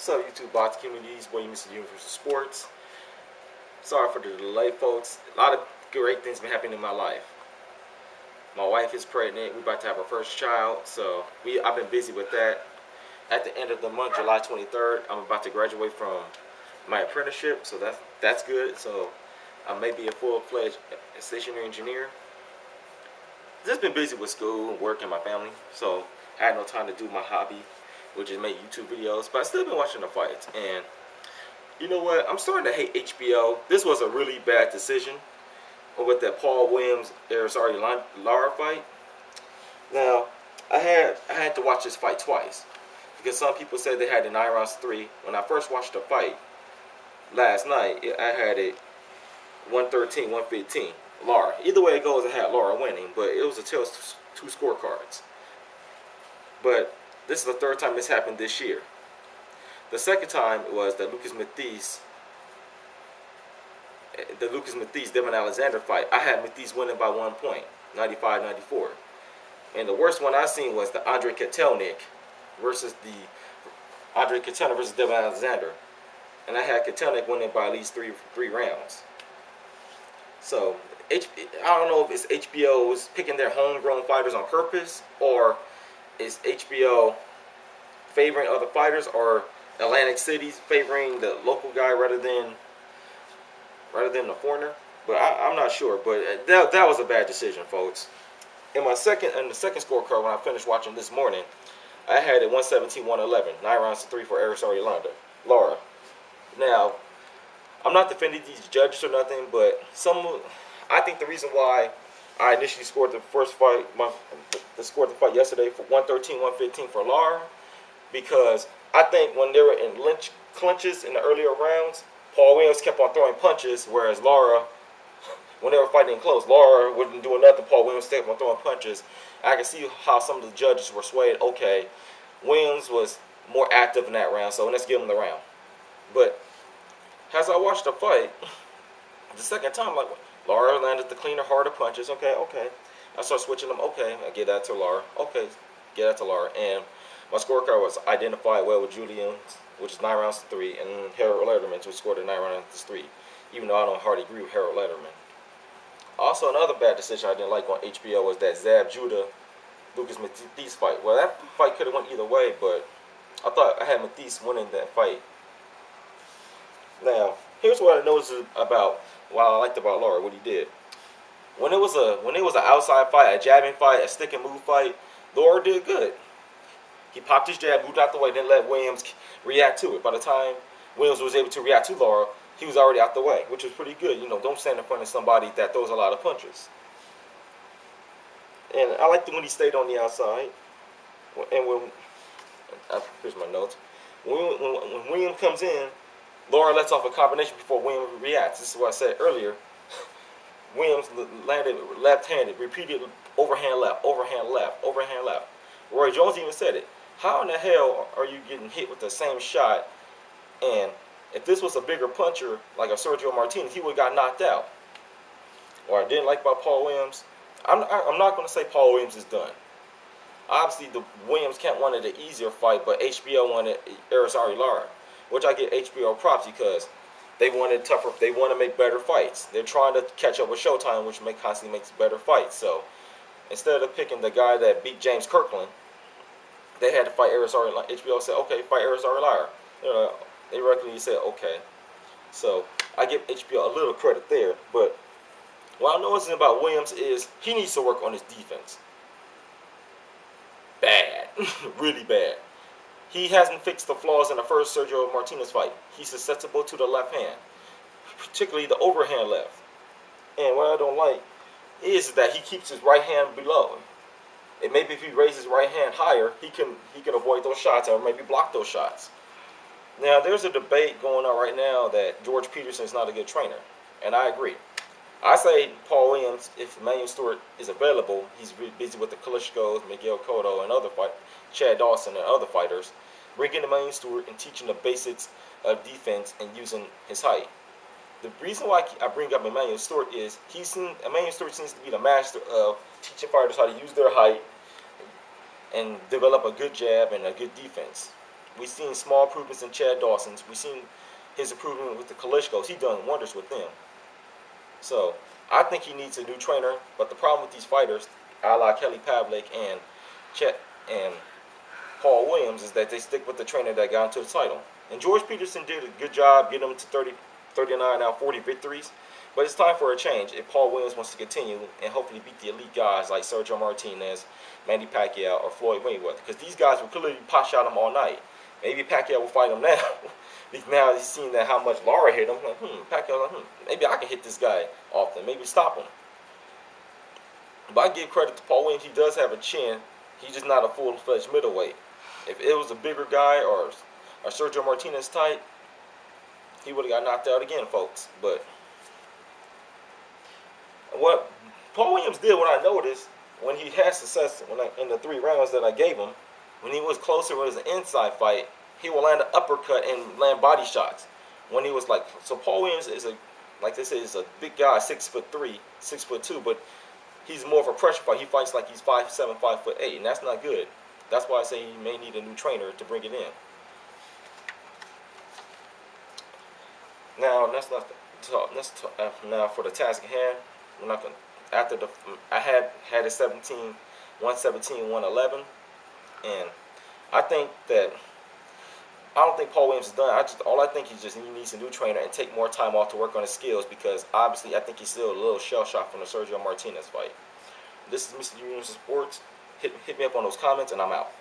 What's up, YouTube bots communities? Boy, you missed the Universal Sports. Sorry for the delay, folks. A lot of great things been happening in my life. My wife is pregnant. We're about to have our first child, so I've been busy with that. At the end of the month, July 23rd, I'm about to graduate from my apprenticeship, so that's good. So I may be a full-fledged stationary engineer. Just been busy with school, work, and my family, so I had no time to do my hobby, which is make YouTube videos. But I still been watching the fights, and you know what? I'm starting to hate H.B.O. This was a really bad decision with that Paul Williams-Erislandy fight. Now, I had to watch this fight twice because some people said they had it 9 rounds to 3. When I first watched the fight last night, I had it 113, 115. Lara. Either way it goes, I had Lara winning, but it was a tale of two scorecards. But this is the third time this happened this year. The second time was the Lucas Matisse Devin Alexander fight. I had Matisse winning by 1 point, 95-94. And the worst one I seen was the Andre Kotelnik versus Devin Alexander. And I had Kotelnik winning by at least three rounds. So I don't know if it's H.B.O.'s picking their homegrown fighters on purpose, or is H.B.O. favoring other fighters, or Atlantic City's favoring the local guy rather than the foreigner. But I'm not sure. But that was a bad decision, folks. In the second scorecard, when I finished watching this morning, I had it 117-111, 9 rounds to 3 for Lara. Now, I'm not defending these judges or nothing, but I think the reason why I initially scored the fight yesterday for 113-115 for Lara, because I think when they were in clinches in the earlier rounds, Paul Williams kept on throwing punches, whereas Lara, when they were fighting close, Lara wasn't doing nothing. Paul Williams kept on throwing punches. I can see how some of the judges were swayed. Okay, Williams was more active in that round, so let's give him the round. But as I watched the fight, the second time, like, Lara landed the cleaner, harder punches. Okay. I start switching them. Okay, I get that to Lara. Okay, get that to Lara. And my scorecard was identified well with Julian, which is 9 rounds to 3, and Harold Letterman, which scored a 9 rounds to 3, even though I don't hardly agree with Harold Letterman. Also, another bad decision I didn't like on H.B.O. was that Zab Judah Lucas Matisse fight. Well, that fight could have went either way, but I thought I had Matisse winning that fight. Now, here's what I noticed about what I liked about Lara, what he did. When it was an outside fight, a jabbing fight, a stick and move fight, Lara did good. He popped his jab, moved out the way, didn't let Williams react to it. By the time Williams was able to react to Lara, he was already out the way, which was pretty good. You know, don't stand in front of somebody that throws a lot of punches. And I liked it when he stayed on the outside. And here's my notes. When Williams comes in, Lara lets off a combination before Williams reacts. This is what I said earlier. Williams landed left-handed, repeated overhand left, overhand left, overhand left. Roy Jones even said it. How in the hell are you getting hit with the same shot? And if this was a bigger puncher, like a Sergio Martinez, he would have got knocked out. What I didn't like about Paul Williams, I'm not going to say Paul Williams is done. Obviously, the Williams can't wanted the easier fight, but H.B.O. wanted Lara, which I get H.B.O. props because they wanted tougher. They want to make better fights. They're trying to catch up with Showtime, which constantly makes better fights. So instead of picking the guy that beat James Kirkland, they had to fight Lara. H.B.O. said, okay, fight Lara. They regularly said, okay. So I give H.B.O. a little credit there. But what I'm noticing about Williams is he needs to work on his defense. Bad. Really bad. He hasn't fixed the flaws in the first Sergio Martinez fight. He's susceptible to the left hand, particularly the overhand left. And what I don't like is that he keeps his right hand below. And maybe if he raises his right hand higher, he can avoid those shots or maybe block those shots. Now, there's a debate going on right now that George Peterson is not a good trainer, and I agree. I say Paul Williams, if Emmanuel Stewart is available, he's busy with the Klitschko's, Miguel Cotto, and other Chad Dawson and other fighters, bringing Emmanuel Stewart and teaching the basics of defense and using his height. The reason why I bring up Emmanuel Stewart is Emmanuel Stewart seems to be the master of teaching fighters how to use their height and develop a good jab and a good defense. We've seen small improvements in Chad Dawson's. We've seen his improvement with the Klitschko's. He's done wonders with them. So I think he needs a new trainer. But the problem with these fighters, a la Kelly Pavlik and Chet and Paul Williams, is that they stick with the trainer that got him to the title. And George Peterson did a good job getting him to 30, 39, now 40 victories. But it's time for a change if Paul Williams wants to continue and hopefully beat the elite guys like Sergio Martinez, Manny Pacquiao, or Floyd Mayweather. Because these guys will clearly pot shot him all night. Maybe Pacquiao will fight him now. Because now he's seen that how much Lara hit him. Like, Pacquiao, maybe I can hit this guy often. Maybe stop him. But I give credit to Paul Williams. He does have a chin. He's just not a full-fledged middleweight. If it was a bigger guy or Sergio Martinez type, he would have got knocked out again, folks. But what Paul Williams did, what I noticed, when he had success in the 3 rounds that I gave him, when he was closer, when it was an inside fight, he would land an uppercut and land body shots. When he was like, so Paul Williams is like they say, is a big guy, 6'3", 6'2", but he's more of a pressure fight. He fights like he's 5'7", 5'8", and that's not good. That's why I say he may need a new trainer to bring it in. Now let's not talk. Now for the task at hand. We're not gonna. After I had it 117, 111, and I think that I don't think Paul Williams is done. All I think he needs a new trainer and take more time off to work on his skills, because obviously I think he's still a little shell shocked from the Sergio Martinez fight. This is Mr. Universal Sports. Hit me up on those comments, and I'm out.